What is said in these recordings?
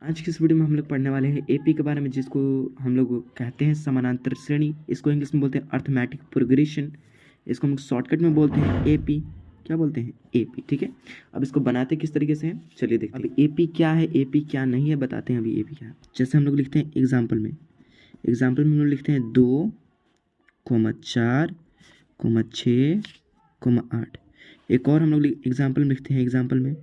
आज की इस वीडियो में हम लोग पढ़ने वाले हैं एपी के बारे में, जिसको हम लोग कहते हैं समानांतर श्रेणी। इसको इंग्लिश में बोलते हैं अर्थमेटिक प्रोग्रेशन। इसको हम लोग शॉर्टकट में बोलते हैं एपी। क्या बोलते हैं? एपी। ठीक है, अब इसको बनाते किस तरीके से हैं चलिए देखते हैं। अब एपी क्या है, एपी क्या नहीं है, बताते हैं अभी एपी क्या है। जैसे हम लोग लिखते हैं एग्जाम्पल में हम लोग लिखते हैं 2,4,6,8। एक और हम लोग एग्जाम्पल में लिखते हैं, एग्जाम्पल में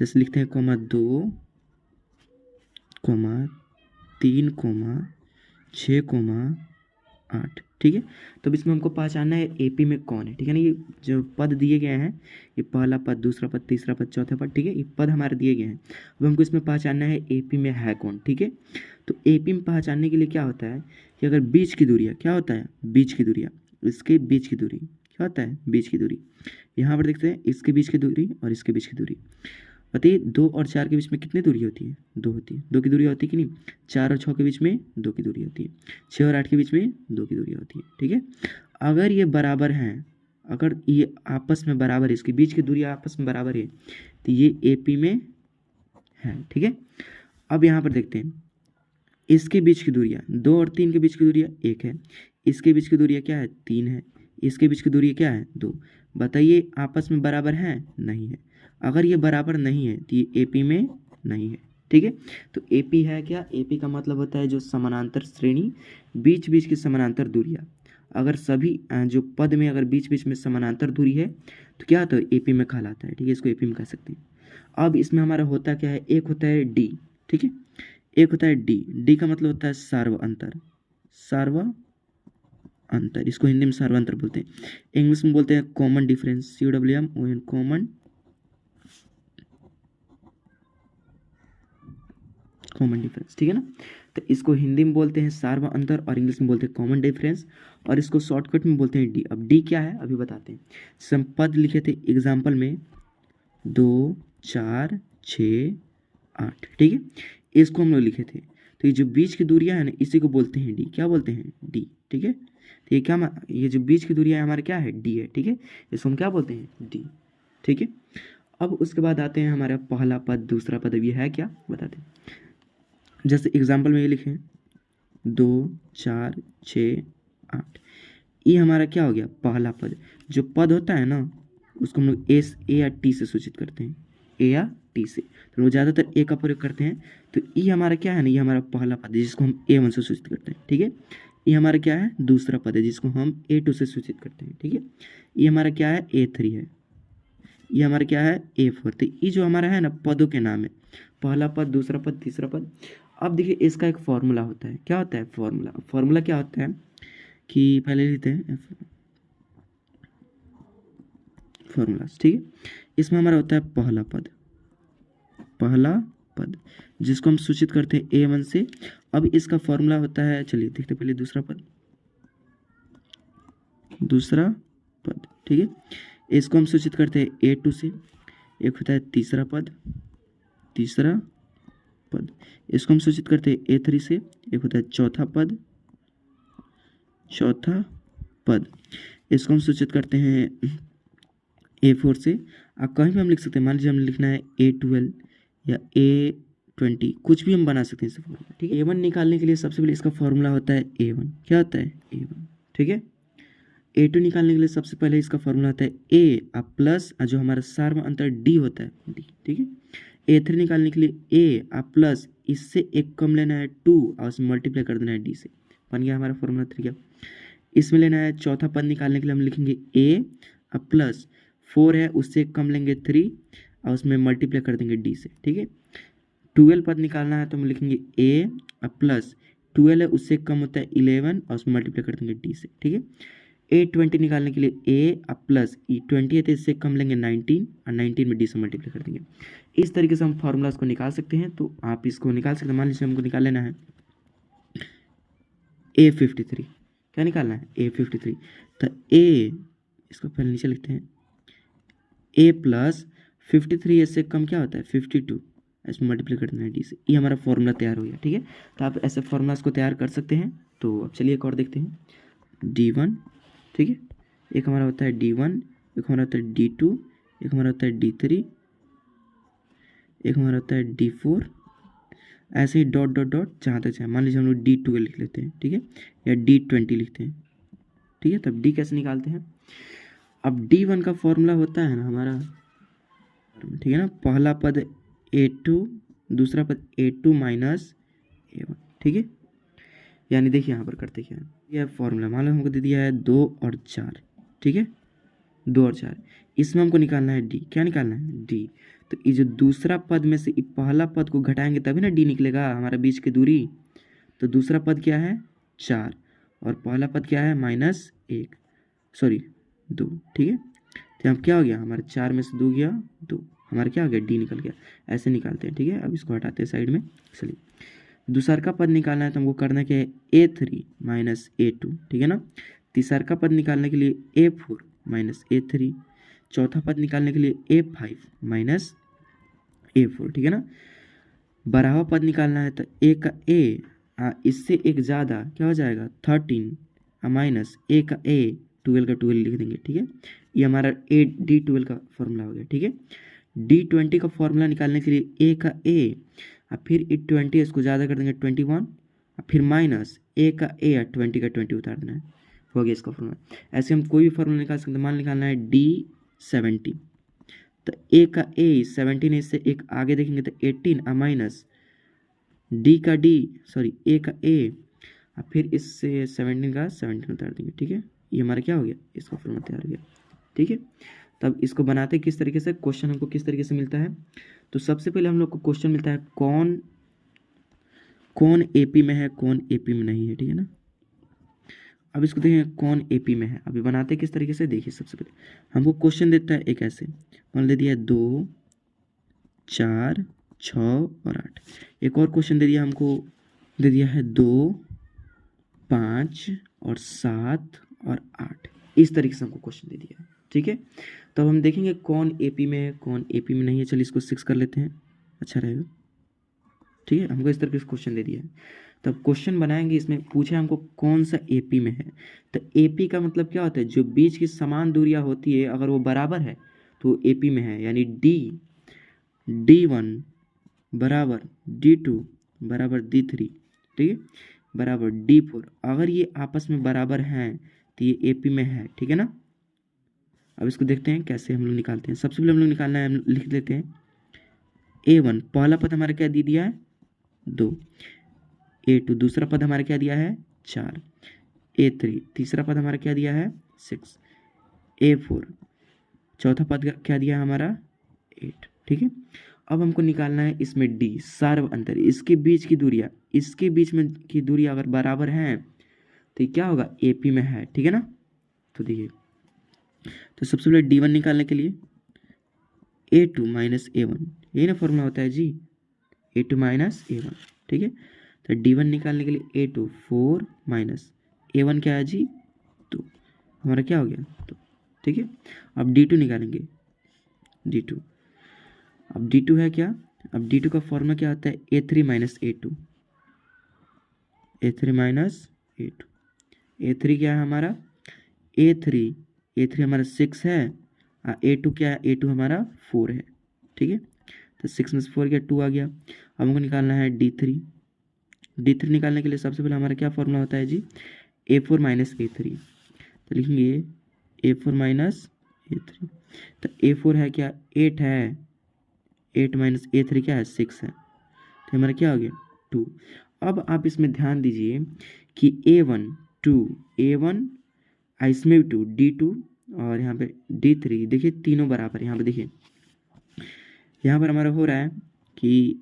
जैसे लिखते हैं 2,3,6,8। ठीक है, तो इसमें हमको पहचानना है एपी में कौन है। ठीक है ना, ये जो पद दिए गए हैं, ये पहला पद, दूसरा पद, तीसरा पद, चौथा पद, ठीक है, ये पद हमारे दिए गए हैं। अब हमको इसमें पहचानना है एपी में है कौन। ठीक है, तो एपी में पहचानने के लिए क्या होता है कि अगर बीच की दूरियाँ, क्या होता है, बीच की दूरियाँ, इसके बीच की दूरी क्या होता है, बीच की दूरी। यहाँ पर देखते हैं इसके बीच की दूरी और इसके बीच की दूरी। बताइए 2 और 4 के बीच में कितनी दूरी होती है? 2 होती है। 2 की दूरी होती है कि नहीं? 4 और 6 के बीच में 2 की दूरी होती है। 6 और 8 के बीच में 2 की दूरी होती है। ठीक है, अगर ये बराबर हैं, अगर ये आपस में बराबर है, इसके बीच की दूरी आपस में बराबर है, तो ये एपी में है। ठीक है, अब यहाँ पर देखते हैं इसके बीच की दूरियाँ, 2 और 3 के बीच की दूरियाँ 1 है, इसके बीच की दूरियाँ क्या है, 3 है, इसके बीच की दूरी क्या है, 2। बताइए आपस में बराबर है? नहीं है। अगर ये बराबर नहीं है तो ये एपी में नहीं है। ठीक है, तो एपी है क्या? एपी का मतलब होता है जो समानांतर श्रेणी, बीच बीच की समानांतर दूरियाँ। अगर सभी जो पद में अगर बीच बीच में समानांतर दूरी है तो क्या होता है, एपी में कहलाता है। ठीक है, इसको एपी में कह सकते हैं। अब इसमें हमारा होता क्या है, एक होता है डी। ठीक है, एक होता है डी। डी का मतलब होता है सार्व अंतर। सार्व अंतर, इसको हिंदी में सार्वंतर बोलते हैं, इंग्लिश में बोलते हैं common difference. COMMON, common difference. ठीक है ना, तो इसको हिंदी में बोलते हैं सार्व अंतर और इंग्लिश में बोलते हैं कॉमन डिफरेंस, और इसको शॉर्टकट में बोलते हैं डी। अब डी क्या है अभी बताते हैं। सम पद लिखे थे एग्जाम्पल में 2, 4, 6, 8। ठीक है, इसको हम लोग लिखे थे। तो ये जो बीच की दूरियां है ना, इसी को बोलते हैं डी। क्या बोलते हैं? डी। ठीक है, तो ये क्या, ये जो बीच की दूरियां हमारे क्या है, डी है। ठीक है, इसको हम क्या बोलते हैं, डी। ठीक है, अब उसके बाद आते हैं हमारा पहला पद, दूसरा पद। अब ये है क्या बताते हैं। जैसे एग्जाम्पल में ये लिखे 2, 4, 6, 8। ये हमारा क्या हो गया, पहला पद। जो पद होता है ना, उसको हम लोग ए या टी से सूचित करते हैं, ए या टी से। तो लोग ज़्यादातर ए का प्रयोग करते हैं। तो ये हमारा क्या है ना, ये हमारा पहला पद है जिसको हम A1 से सूचित करते हैं। ठीक है, ये हमारा क्या है, दूसरा पद है जिसको हम A2 से सूचित करते हैं। ठीक है, ये हमारा क्या है, A3 है, ये हमारा क्या है, A4। तो ये जो हमारा है ना, पदों के नाम है, पहला पद, दूसरा पद, तीसरा पद। अब देखिए इसका एक फॉर्मूला होता है। क्या होता है फॉर्मूला? फॉर्मूला क्या होता है कि पहले लेते हैं फॉर्मूलाज। ठीक है, इसमें हमारा होता है पहला पद, पहला पद जिसको हम सूचित करते हैं A1 से। अब इसका फॉर्मूला होता है, चलिए देखते पहले दूसरा पद, दूसरा पद। ठीक है, इसको हम सूचित करते हैं A2 से। एक होता है तीसरा पद, तीसरा पद, इसको हम सूचित करते हैं A3 से। एक होता है चौथा पद, चौथा पद, इसको हम सूचित करते हैं A4 से। आप कहीं भी हम लिख सकते हैं, मान लीजिए हमें लिखना है A12 या A20, कुछ भी हम बना सकते हैं इससे फॉर्मूला। ठीक है, A1 निकालने के लिए सबसे पहले इसका फॉर्मूला होता है A1। क्या होता है, A1। ठीक है, A2 निकालने के लिए सबसे पहले इसका फॉर्मूला होता है A अब प्लस जो हमारा सार्व अंतर D होता है, D। ठीक है, A3 निकालने के लिए A अब प्लस इससे एक कम लेना है 2 और उसमें मल्टीप्लाई कर देना है D से। बन गया हमारा फॉर्मूला 3 का। इसमें लेना है चौथा पद, निकालने के लिए हम लिखेंगे A अब प्लस 4 है, उससे कम लेंगे 3 और उसमें मल्टीप्लाई कर देंगे D से। ठीक है, 12 पद निकालना है तो हम लिखेंगे A अब प्लस 12 है, उससे कम होता है 11 और उसमें मल्टीप्लाई कर देंगे D से। ठीक है, A20 निकालने के लिए A अब प्लस 20 है तो इससे कम लेंगे 19 और 19 में D से मल्टीप्लाई कर देंगे। इस तरीके से हम फार्मूलाज को निकाल सकते हैं। तो आप इसको निकाल सकते हैं। मान लीजिए हमको निकाल लेना है A53। क्या निकालना है, A53। तो A, इसको पहले नीचे लिखते हैं, A प्लस 53 इससे कम क्या होता है, 52, इसमें मल्टीप्लाई कर देना है D से। ये हमारा फॉर्मूला तैयार हो गया। ठीक है, तो आप ऐसे फॉर्मूलाज को तैयार कर सकते हैं। तो अब चलिए एक और देखते हैं, D1। ठीक है, एक हमारा होता है D1, एक हमारा होता है D2, एक हमारा होता है D3, एक हमारा होता है D4, ऐसे ही डॉट डॉट डॉट जहाँ तक चाहे, मान लीजिए हम लोग D12 लिख लेते हैं, ठीक है, या D20 लिखते हैं, ठीक है। तब D कैसे निकालते हैं? अब D1 का फॉर्मूला होता है ना हमारा, ठीक है ना, पहला पद A2, दूसरा पद A2 माइनस A1, ठीक है। यानी देखिए यहाँ पर करते क्या है, यह फॉर्मूला मान लो हमको दे दिया है 2 और 4, ठीक है, 2 और 4, इसमें हमको निकालना है D। क्या निकालना है? D। तो ये जो दूसरा पद में से पहला पद को घटाएंगे तभी ना D निकलेगा, हमारा बीच की दूरी। तो दूसरा पद क्या है? 4, और पहला पद क्या है? -1, सॉरी 2, ठीक है। तो अब क्या हो गया, हमारे 4 में से 2 गया 2, हमारा क्या हो गया? D निकल गया। ऐसे निकालते हैं, ठीक है। अब इसको हटाते हैं साइड में। चलिए, दूसरा का पद निकालना है तो हमको करना क्या है? A3 माइनस A2, ठीक है ना। तीसरा का पद निकालने के लिए A4 माइनस A3, चौथा पद निकालने के लिए A5 माइनस A4, ठीक है ना। बारहवा पद निकालना है तो A का A इससे एक ज़्यादा क्या हो जाएगा? 13 माइनस A का A 12 का 12 लिख देंगे, ठीक है। ये हमारा D12 का फॉर्मूला हो गया, ठीक है। D20 का फॉर्मूला निकालने के लिए A का A और फिर 20 इसको ज़्यादा कर देंगे 21 और फिर माइनस A का A और 20 का 20 उतार देना है, हो गया इसका फॉर्मूला। ऐसे हम कोई भी फॉर्मूला निकाल सकते हैं। मान निकालना है D70, तो A का A 17 है, इससे एक आगे देखेंगे तो 18 और माइनस D का D, सॉरी A का A और फिर इससे 17 का 17 उतार देंगे, ठीक है। ये हमारा क्या हो गया? इसका फॉर्मूला तैयार हो गया, ठीक है। तब इसको बनाते किस तरीके से, क्वेश्चन हमको किस तरीके से मिलता है? तो सबसे पहले हम लोग को क्वेश्चन मिलता है कौन कौन AP में है, कौन AP में नहीं है, ठीक है ना। अब इसको देखें कौन AP में है। अभी बनाते किस तरीके से, देखिए सबसे पहले हमको क्वेश्चन देता है एक ऐसे, मान दे दिया 2, 4, 6 और 8। एक और क्वेश्चन दे दिया हमको, दे दिया है 2, 5 और 7 और 8। इस तरीके से हमको क्वेश्चन दे दिया है, ठीक है। तो अब हम देखेंगे कौन AP में है, कौन AP में नहीं है। चलिए इसको 6 कर लेते हैं, अच्छा रहेगा, ठीक है। हमको इस तरीके से क्वेश्चन दे दिया है, तब क्वेश्चन बनाएंगे। इसमें पूछे हमको कौन सा AP में है, तो AP का मतलब क्या होता है? जो बीच की समान दूरियां होती है अगर वो बराबर है तो AP में है। यानी D1 बराबर D2 बराबर D3, ठीक है, बराबर D4। अगर ये आपस में बराबर हैं तो ये AP में है, ठीक है ना। अब इसको देखते हैं कैसे हम लोग निकालते हैं। सबसे पहले हम लोग निकालना है, हम लिख लेते हैं A1 पहला पद हमारा क्या दे दिया है? 2। A2 दूसरा पद हमारा क्या दिया है? 4। A3 तीसरा पद हमारा क्या दिया है? 6। A4 चौथा पद क्या दिया है हमारा? 8, ठीक है। अब हमको निकालना है इसमें D सार्व अंतर, इसके बीच की दूरियां, इसके बीच में की दूरी अगर बराबर हैं तो ये क्या होगा? AP में है, ठीक है ना। तो देखिए, तो सबसे पहले D1 निकालने के लिए A2 माइनस A1, यही ना फॉर्मूला होता है जी, A2 माइनस A1, ठीक है। तो D1 निकालने के लिए A2 4 माइनस A1 क्या है जी? 2, हमारा क्या हो गया? 2, ठीक है। अब D2 निकालेंगे, D2, अब D2 है क्या? अब D2 का फॉर्मूला क्या होता है? A3 minus A2, A3 minus A2, A3 क्या है हमारा? A3 हमारा 6 है और A2 क्या है? A2 हमारा 4 है, ठीक है। तो 6 में से 4 गया 2 आ गया। अब हमको निकालना है D3 निकालने के लिए सबसे पहले हमारा क्या फॉर्मूला होता है जी? A4 माइनस A3, तो लिखेंगे A4 माइनस A3। तो A4 है क्या? 8 है, 8 माइनस A3 क्या है? 6 है, तो हमारा क्या हो गया? 2। अब आप इसमें ध्यान दीजिए कि A1 2, A1 इसमें भी 2, D2 और यहाँ पे D3, देखिए तीनों बराबर। यहाँ पे देखिए, यहाँ पर हमारा हो रहा है कि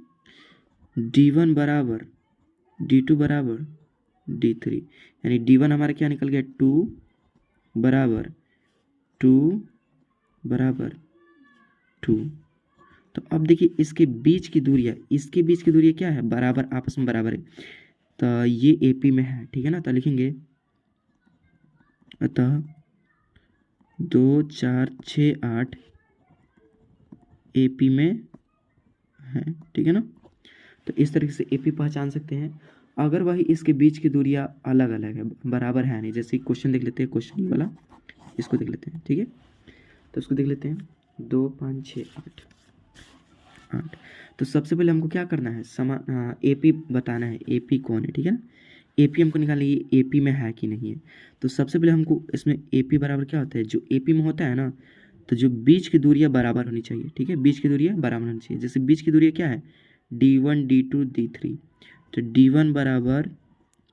D1 बराबर D2 बराबर D3, यानी D1 हमारा क्या निकल गया? 2 बराबर 2 बराबर 2। तो अब देखिए इसके बीच की दूरियां क्या है? बराबर, आपस में बराबर है, तो ये AP में है, ठीक है ना। तो लिखेंगे अतः 2, 4, 6, 8 AP में है, ठीक है ना। तो इस तरीके से AP पहचान सकते हैं। अगर वही इसके बीच की दूरियां अलग अलग है, बराबर है नहीं, जैसे क्वेश्चन देख लेते हैं, क्वेश्चन वाला इसको देख लेते हैं, ठीक है। तो इसको देख लेते हैं 2, 5, 6, 8। तो सबसे पहले हमको क्या करना है, ए पी बताना है, ए पी कौन है, ठीक है ना। ए पी हमको निकालना है ये ए पी में है कि नहीं है। तो सबसे पहले हमको इसमें ए पी बराबर क्या होता है, जो ए पी में होता है ना, तो जो बीच की दूरियाँ बराबर होनी चाहिए, ठीक है, बीच की दूरियाँ बराबर होनी चाहिए। जैसे बीच की दूरियाँ क्या है, D1 D2 D3, तो D1 बराबर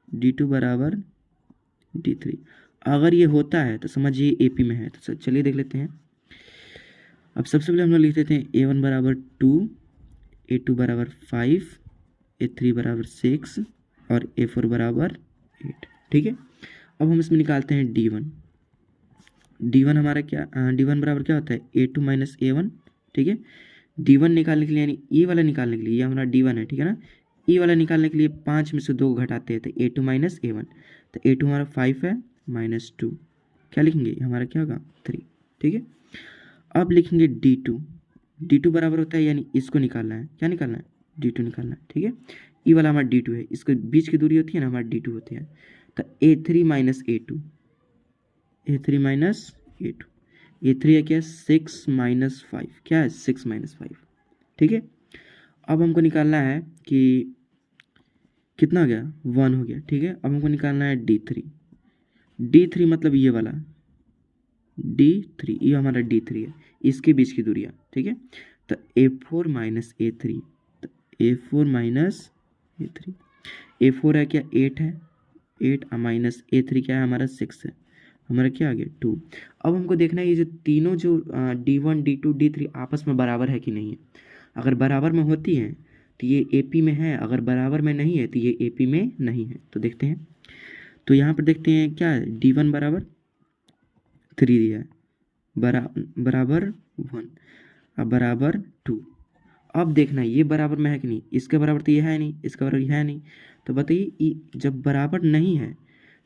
D2 बराबर D3। अगर ये होता है तो समझिए ए पी में है। तो चलिए देख लेते हैं। अब सबसे पहले हम लोग लिख देते हैं A1 बराबर 2, A2 बराबर 5, A3 बराबर 6 और A4 बराबर 8, ठीक है। अब हम इसमें निकालते हैं D1। D1 हमारा क्या, D1 बराबर क्या होता है, A2 माइनस A1, ठीक है। D1 निकालने के लिए यानी E वाला निकालने के लिए, ये हमारा D1 है, ठीक है ना। E वाला निकालने के लिए 5 में से 2 घटाते हैं तो A2 माइनस A1, तो A2 हमारा 5 है माइनस 2, क्या लिखेंगे, हमारा क्या होगा 3, ठीक है। अब लिखेंगे D2। D2 बराबर होता है यानी इसको निकालना है, क्या निकालना है, D2 निकालना है, ठीक है। E वाला हमारा D2 है, इसके बीच की दूरी होती है ना हमारा D2 होती है। तो A3 minus A2, A3 minus A2, A3 है क्या, 6 माइनस 5, क्या है 6 माइनस 5, ठीक है। अब हमको निकालना है कि कितना हो गया, 1 हो गया, ठीक है। अब हमको निकालना है D3। D3 मतलब ये वाला D3, ये हमारा D3 है, इसके बीच की दूरियाँ, ठीक है। तो A4 माइनस A3, तो A4 माइनस A3, A4 है क्या 8 है, 8 माइनस A3 क्या है हमारा 6 है, हमारा क्या आ गया 2। अब हमको देखना है ये जो तीनों जो D1 D2 D3 आपस में बराबर है कि नहीं है। अगर बराबर में होती हैं तो ये AP में है, अगर बराबर में नहीं है तो ये AP में नहीं है। तो देखते हैं, तो यहाँ पर देखते हैं क्या है, D1 बराबर 3 दिया है, बराबर 1, अब बराबर 2। अब देखना है ये बराबर में है कि नहीं, इसके बराबर तो ये है नहीं, इसका बराबर ये है नहीं। तो बताइए जब बराबर नहीं है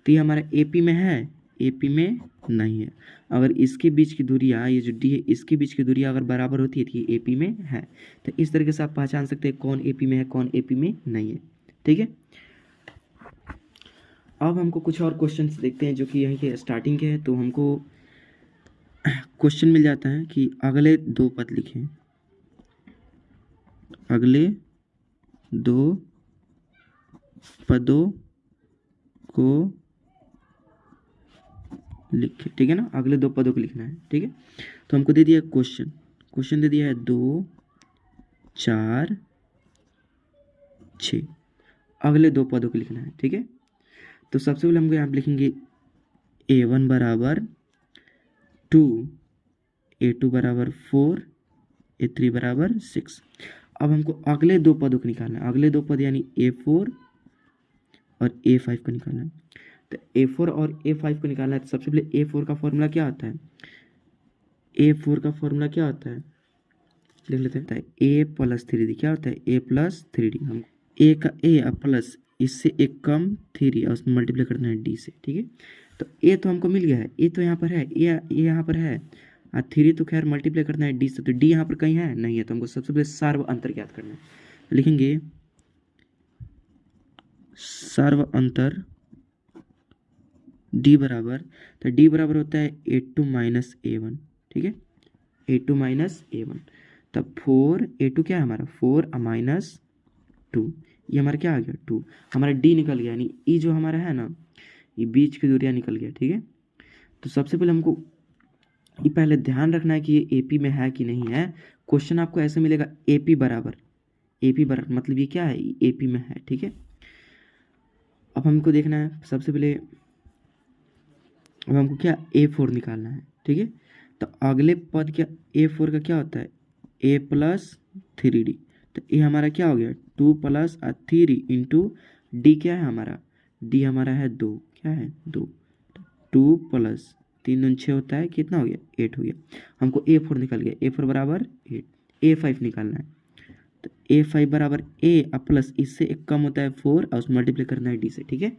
तो ये हमारा AP में है, AP में नहीं है। अगर इसके बीच की दूरियाँ, ये जो D है इसके बीच की दूरियाँ अगर बराबर होती है तो ये AP में है। तो इस तरीके से आप पहचान सकते हैं कौन AP में है कौन AP में नहीं है, ठीक है। अब हमको कुछ और क्वेश्चंस देखते हैं जो कि यहीं के स्टार्टिंग के हैं। तो हमको क्वेश्चन मिल जाता है कि अगले 2 पद लिखें, अगले 2 पदों को लिखे, ठीक है ना, अगले 2 पदों को लिखना है, ठीक है। तो हमको दे दिया क्वेश्चन दे दिया है 2 4 6, अगले 2 पदों को लिखना है, ठीक है। तो सबसे पहले हमको यहाँ पे लिखेंगे A1 बराबर 2, A2 बराबर 4, A3 बराबर 6। अब हमको अगले 2 पदों को निकालना है, अगले 2 पद यानी A4 और A5 को निकालना है। तो A4 और A5 को निकालना है तो सबसे पहले A4 का फॉर्मूला क्या होता है, A4 का फॉर्मूला क्या होता है, लिख लेते हैं, A प्लस 3D, क्या होता है A प्लस 3D। हम A का A प्लस इससे एक कम 3 और उसमें मल्टीप्लाई करना है D से, ठीक है। तो A तो हमको मिल गया है, A तो यहाँ पर है, A यहाँ पर है, और 3 तो खैर मल्टीप्लाई करना है D से, तो D यहाँ पर कहीं है नहीं है। तो हमको सबसे पहले सर्व अंतर ज्ञात करना है, तो लिखेंगे सर्व अंतर D बराबर, तो D बराबर होता है A2 माइनस A1, ठीक है, A2 माइनस A1। तब 4 A2 क्या है हमारा 4 माइनस 2, ये हमारा क्या आ गया 2, हमारा D निकल गया, यानी E जो हमारा है ना ये बीच की दूरियाँ निकल गया, ठीक है। तो सबसे पहले हमको ये पहले ध्यान रखना है कि ये AP में है कि नहीं है। क्वेश्चन आपको ऐसे मिलेगा AP बराबर मतलब ये क्या है AP में है, ठीक है। अब हमको देखना है सबसे पहले, अब हमको क्या A4 निकालना है, ठीक है। तो अगले पद क्या A4 का क्या होता है A प्लस 3D, तो ये हमारा क्या हो गया 2 प्लस 3 इंटू D क्या है हमारा, D हमारा है 2, क्या है 2, 2 प्लस 3 दूनी 6 होता है, कितना हो गया 8 हो गया। हमको A4 निकल गया, A4 बराबर 8, A5 निकालना है, तो A5 बराबर A प्लस इससे एक कम होता है 4 और उसमें मल्टीप्लाई करना है D से, ठीक है।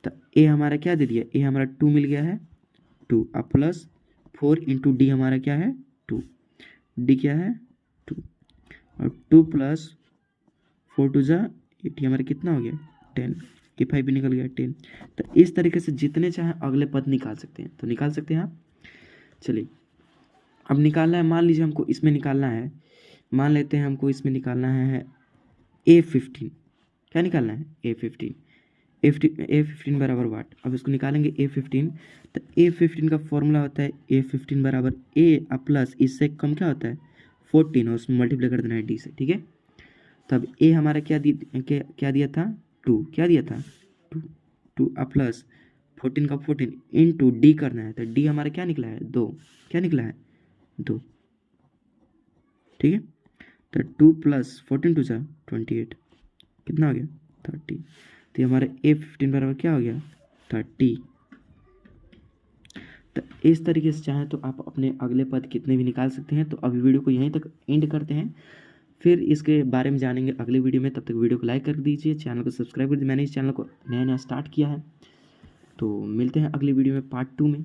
तो A हमारा क्या दे दिया, A हमारा 2 मिल गया है, 2 अब प्लस 4 इंटू D हमारा क्या है 2, D क्या है 2, और 2 प्लस 4 2 जा 8, ये हमारा कितना हो गया 10, A5 भी निकल गया 10। तो इस तरीके से जितने चाहे अगले पद निकाल सकते हैं, तो निकाल सकते हैं आप। चलिए अब निकालना है, मान लीजिए हमको इसमें निकालना है, मान लेते हैं हमको इसमें निकालना है A15। क्या निकालना है? A15। A15 बराबर वाट। अब इसको निकालेंगे A15, तो A15 का फॉर्मूला होता है A15 बराबर A प्लस इससे कम क्या होता है 14, और उसमें मल्टीप्लाई कर देना है D से। ठीक है, तब A हमारा क्या दिया था 2, क्या दिया था 2 प्लस 14 का 14 इंटू D करना है, तो D हमारा क्या निकला है 2, क्या निकला है 2। ठीक है, तो 2 प्लस 14 टू 28, कितना हो गया 30। तो ये हमारे A15 बराबर क्या हो गया 30। तो इस तरीके से चाहें तो आप अपने अगले पद कितने भी निकाल सकते हैं। तो अभी वीडियो को यहीं तक एंड करते हैं, फिर इसके बारे में जानेंगे अगले वीडियो में। तब तक वीडियो को लाइक कर दीजिए, चैनल को सब्सक्राइब कर दीजिए। मैंने इस चैनल को नया स्टार्ट किया है। तो मिलते हैं अगली वीडियो में पार्ट 2 में।